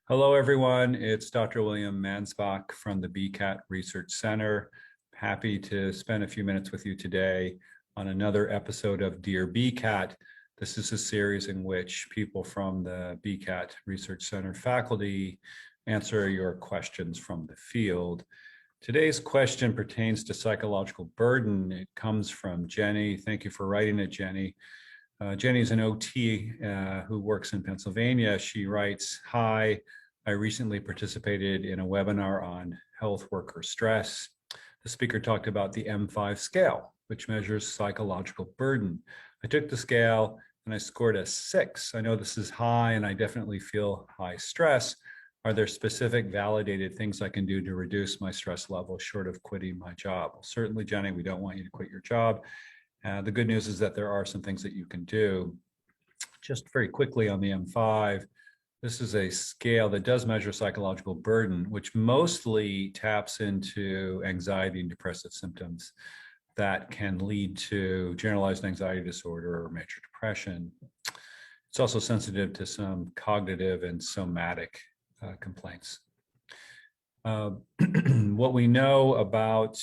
Hello, everyone. It's Dr. William Mansbach from the BCAT Research Center. Happy to spend a few minutes with you today on another episode of Dear BCAT. This is a series in which people from the BCAT Research Center faculty answer your questions from the field. Today's question pertains to psychological burden. It comes from Jenny. Thank you for writing it, Jenny. Jenny's an OT who works in Pennsylvania. She writes, "Hi, I recently participated in a webinar on health worker stress. The speaker talked about the M5 scale, which measures psychological burden. I took the scale and I scored a 6. I know this is high and I definitely feel high stress. Are there specific validated things I can do to reduce my stress level short of quitting my job?" Well, certainly, Jenny, we don't want you to quit your job. The good news is that there are some things that you can do. Just very quickly on the M5, this is a scale that does measure psychological burden, which mostly taps into anxiety and depressive symptoms that can lead to generalized anxiety disorder or major depression. It's also sensitive to some cognitive and somatic complaints. What we know about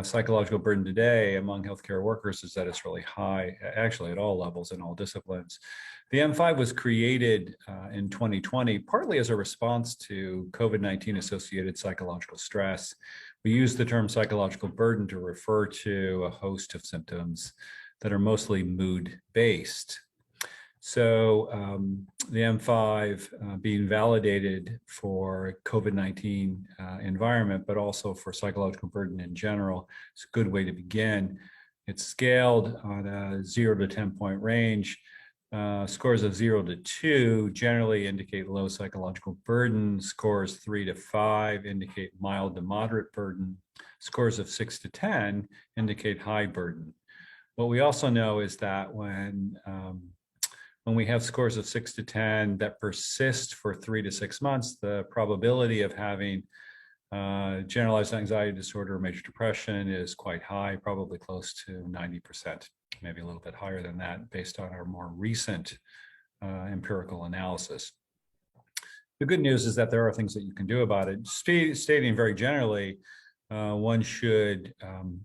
psychological burden today among healthcare workers is that it's really high, actually at all levels in all disciplines. The M5 was created in 2020, partly as a response to COVID-19 associated psychological stress. We use the term psychological burden to refer to a host of symptoms that are mostly mood-based. So the M5 being validated for COVID-19 environment, but also for psychological burden in general, it's a good way to begin. It's scaled on a 0 to 10-point range. Scores of 0 to 2 generally indicate low psychological burden. Scores 3 to 5 indicate mild to moderate burden. Scores of 6 to 10 indicate high burden. What we also know is that when we have scores of 6 to 10 that persist for 3 to 6 months, the probability of having generalized anxiety disorder or major depression is quite high, probably close to 90%, maybe a little bit higher than that based on our more recent empirical analysis. The good news is that there are things that you can do about it. Stating very generally, one should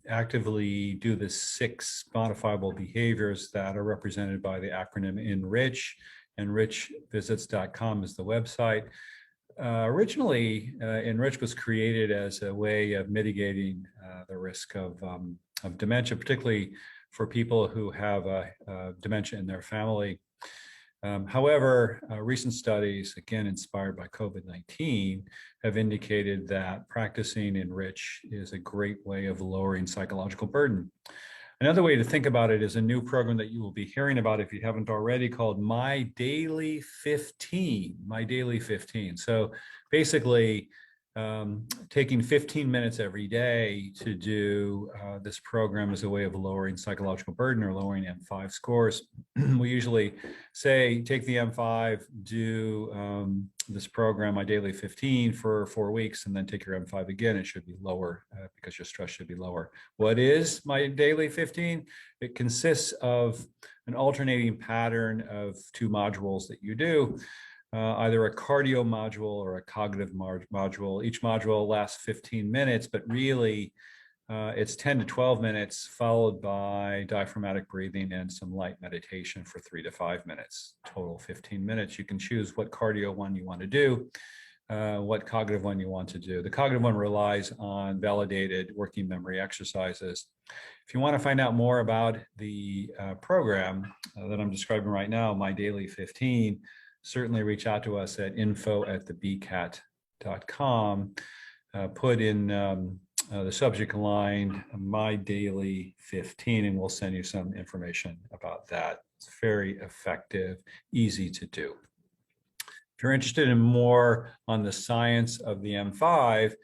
actively do the 6 modifiable behaviors that are represented by the acronym ENRICH. ENRICHvisits.com is the website. Originally, ENRICH was created as a way of mitigating the risk of dementia, particularly for people who have dementia in their family. However, recent studies, again inspired by COVID-19, have indicated that practicing ENRICH is a great way of lowering psychological burden. Another way to think about it is a new program that you will be hearing about if you haven't already, called My Daily 15. My Daily 15. So basically, taking 15 minutes every day to do this program is a way of lowering psychological burden or lowering M5 scores. We usually say, take the M5, do this program, My Daily 15, for 4 weeks, and then take your M5 again. It should be lower because your stress should be lower. What is My Daily 15? It consists of an alternating pattern of 2 modules that you do. Either a cardio module or a cognitive module. Each module lasts 15 minutes, but really it's 10 to 12 minutes, followed by diaphragmatic breathing and some light meditation for 3 to 5 minutes. Total 15 minutes. You can choose what cardio one you want to do, what cognitive one you want to do. The cognitive one relies on validated working memory exercises. If you want to find out more about the program that I'm describing right now, My Daily 15, certainly reach out to us at info@thebcat.com. Put in the subject line, My Daily 15, and we'll send you some information about that. It's very effective, easy to do. If you're interested in more on the science of the M5,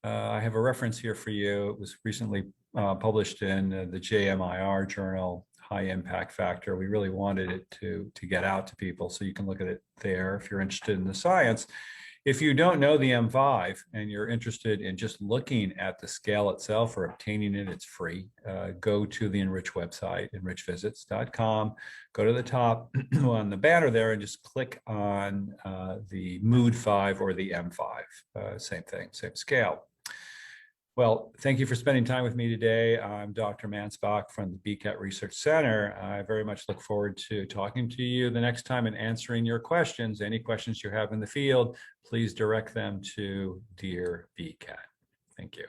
I have a reference here for you. It was recently published in the JMIR journal, High Impact Factor. We really wanted it to get out to people, so you can look at it there if you're interested in the science. If you don't know the M5 and you're interested in just looking at the scale itself or obtaining it, it's free. Go to the Enrich website, enrichvisits.com. Go to the top on the banner there and just click on the Mood 5 or the M5. Same thing, same scale. Well, thank you for spending time with me today. I'm Dr. Mansbach from the BCAT Research Center. I very much look forward to talking to you the next time and answering your questions. Any questions you have in the field, please direct them to Dear BCAT. Thank you.